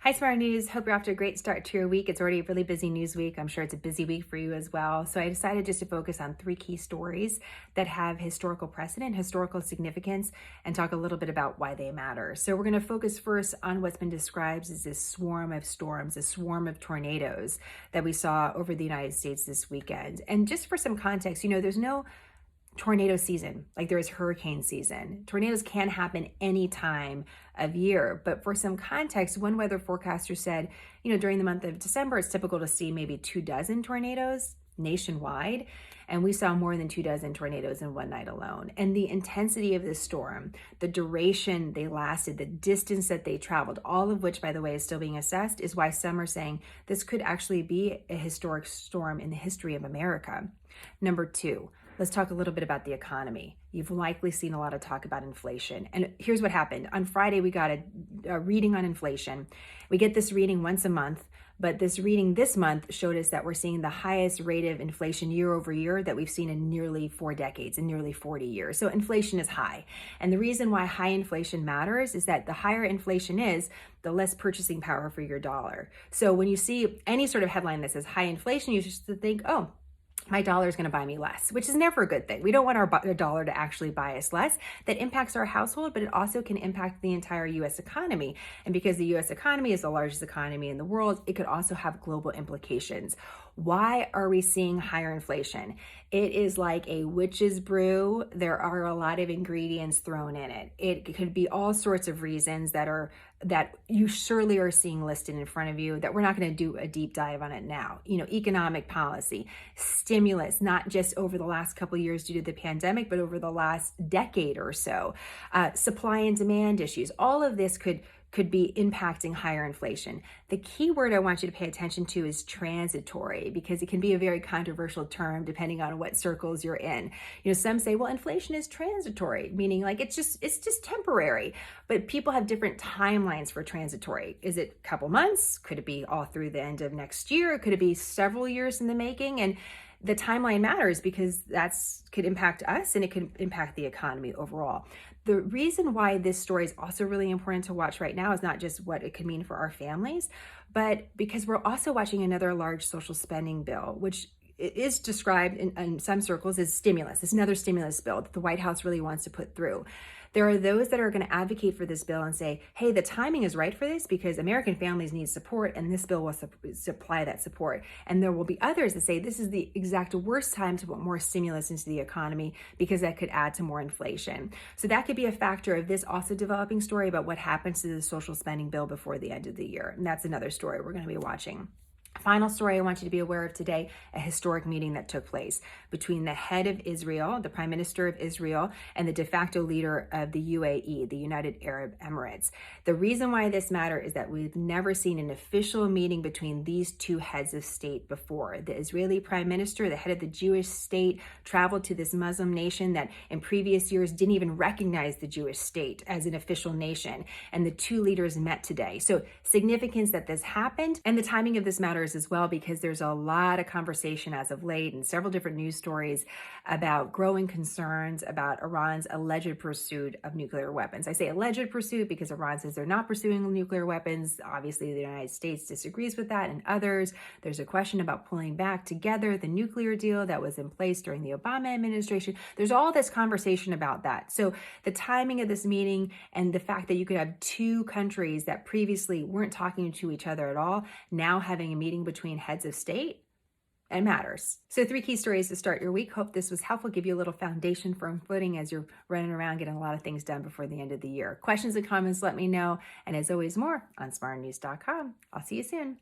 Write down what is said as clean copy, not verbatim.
Hi, Smart News. Hope you're off to a great start to your week. It's already a really busy news week. I'm sure it's a busy week for you as well. So I decided just to focus on three key stories that have historical precedent, historical significance, and talk a little bit about why they matter. So we're going to focus first on what's been described as this swarm of storms, a swarm of tornadoes that we saw over the United States this weekend. And just for some context, there's no tornado season like there is hurricane season. Tornadoes can happen any time of year, but for some context, one weather forecaster said, during the month of December, it's typical to see maybe 24 tornadoes nationwide, and we saw more than 24 tornadoes in one night alone. And the intensity of this storm, the duration they lasted, the distance that they traveled, all of which, by the way, is still being assessed, is why some are saying this could actually be a historic storm in the history of America. Number two, let's talk a little bit about the economy. You've likely seen a lot of talk about inflation. And here's what happened. On Friday, we got a reading on inflation. We get this reading once a month, but this reading this month showed us that we're seeing the highest rate of inflation year over year that we've seen in nearly 4 decades, in nearly 40 years. So inflation is high. And the reason why high inflation matters is that the higher inflation is, the less purchasing power for your dollar. So when you see any sort of headline that says high inflation, you just think, oh, my dollar is going to buy me less, which is never a good thing. We don't want our dollar to actually buy us less. That impacts our household, but it also can impact the entire U.S. economy. And because the U.S. economy is the largest economy in the world, it could also have global implications. Why are we seeing higher inflation? It is like a witch's brew. There are a lot of ingredients thrown in it. It could be all sorts of reasons that you surely are seeing listed in front of you that we're not going to do a deep dive on it now. Economic policy, stimulus, not just over the last couple of years due to the pandemic, but over the last decade or so, supply and demand issues. All of this could be impacting higher inflation. The key word I want you to pay attention to is transitory, because it can be a very controversial term depending on what circles you're in. Some say, well, inflation is transitory, meaning like it's just temporary. But people have different timelines for transitory. Is it a couple months? Could it be all through the end of next year? Could it be several years in the making? And the timeline matters because could impact us and it could impact the economy overall. The reason why this story is also really important to watch right now is not just what it could mean for our families, but because we're also watching another large social spending bill, which is described in some circles as stimulus. It's another stimulus bill that the White House really wants to put through. There are those that are going to advocate for this bill and say, hey, the timing is right for this because American families need support and this bill will supply that support. And there will be others that say this is the exact worst time to put more stimulus into the economy because that could add to more inflation. So that could be a factor of this also developing story about what happens to the social spending bill before the end of the year. And that's another story we're going to be watching. Final story I want you to be aware of today, a historic meeting that took place between the head of Israel, the prime minister of Israel, and the de facto leader of the UAE, the United Arab Emirates. The reason why this matters is that we've never seen an official meeting between these two heads of state before. The Israeli prime minister, the head of the Jewish state, traveled to this Muslim nation that in previous years didn't even recognize the Jewish state as an official nation. And the two leaders met today. So significance that this happened, and the timing of this matters as well, because there's a lot of conversation as of late and several different news stories about growing concerns about Iran's alleged pursuit of nuclear weapons. I say alleged pursuit because Iran says they're not pursuing nuclear weapons. Obviously, the United States disagrees with that, and others. There's a question about pulling back together the nuclear deal that was in place during the Obama administration. There's all this conversation about that. So the timing of this meeting and the fact that you could have two countries that previously weren't talking to each other at all, now having a meeting between heads of state, and matters. So 3 key stories to start your week. Hope this was helpful, give you a little foundation for footing as you're running around getting a lot of things done before the end of the year. Questions and comments, let me know. And as always, more on smartnews.com. I'll see you soon.